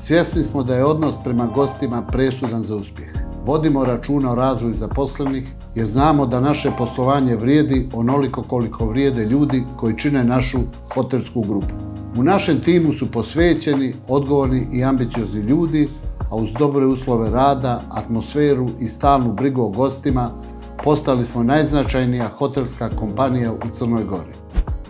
Svjesni smo da je odnos prema gostima presudan za uspjeh. Vodimo računa o razvoju zaposlenih jer znamo da naše poslovanje vrijedi onoliko koliko vrijede ljudi koji čine našu hotelsku grupu. U našem timu su posvećeni, odgovorni i ambiciozni ljudi, a uz dobre uslove rada, atmosferu i stalnu brigu o gostima postali smo najznačajnija hotelska kompanija u Crnoj Gori.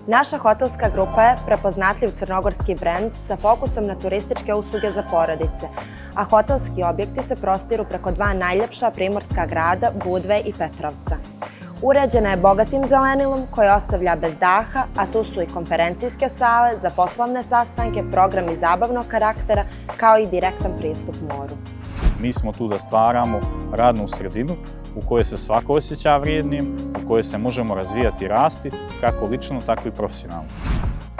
Naša hotelska grupa je prepoznatljiv crnogorski brend sa fokusom na turističke usluge za porodice, a hotelski objekti se prostiru preko dva najljepša primorska grada, Budve i Petrovca. Uređena je bogatim zelenilom koje ostavlja bez daha, a tu su i konferencijske sale za poslovne sastanke, programi zabavnog karaktera, kao i direktan pristup moru. Mi smo tu da stvaramo radnu sredinu u kojoj se svako osjeća vrijednim, u kojoj se možemo razvijati i rasti, kako lično, tako i profesionalno.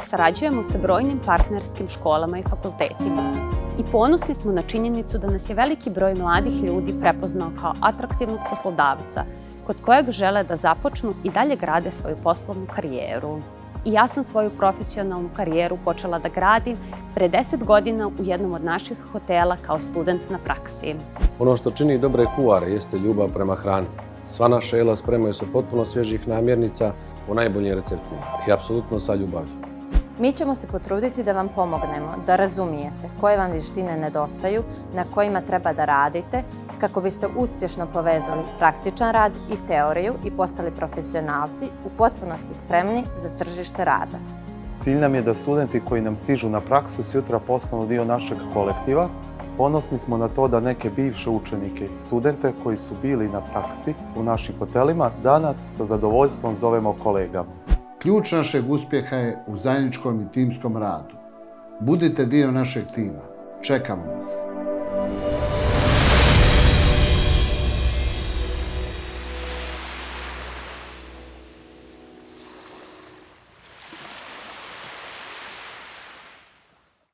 Sarađujemo sa brojnim partnerskim školama i fakultetima i ponosni smo na činjenicu da nas je veliki broj mladih ljudi prepoznao kao atraktivnog poslodavca kod kojeg žele da započnu i dalje grade svoju poslovnu karijeru. I ja sam svoju profesionalnu karijeru počela da gradim pre 10 godina u jednom od naših hotela kao student na praksi. Ono što čini dobre kuhare jeste ljubav prema hrani. Sva naša jela spremaju se potpuno svježih namirnica po najboljim receptima i apsolutno sa ljubavlju. Mi ćemo se potruditi da vam pomognemo da razumijete koje vam vještine nedostaju, na kojima treba da radite, kako biste uspješno povezali praktičan rad i teoriju i postali profesionalci u potpunosti spremni za tržište rada. Cilj nam je da studenti koji nam stižu na praksu sutra postanu dio našeg kolektiva. Ponosni smo na to da neke bivše učenike i studente koji su bili na praksi u našim hotelima danas sa zadovoljstvom zovemo kolegama. Ključ našeg uspjeha je u zajedničkom i timskom radu. Budite dio našeg tima. Čekamo vas.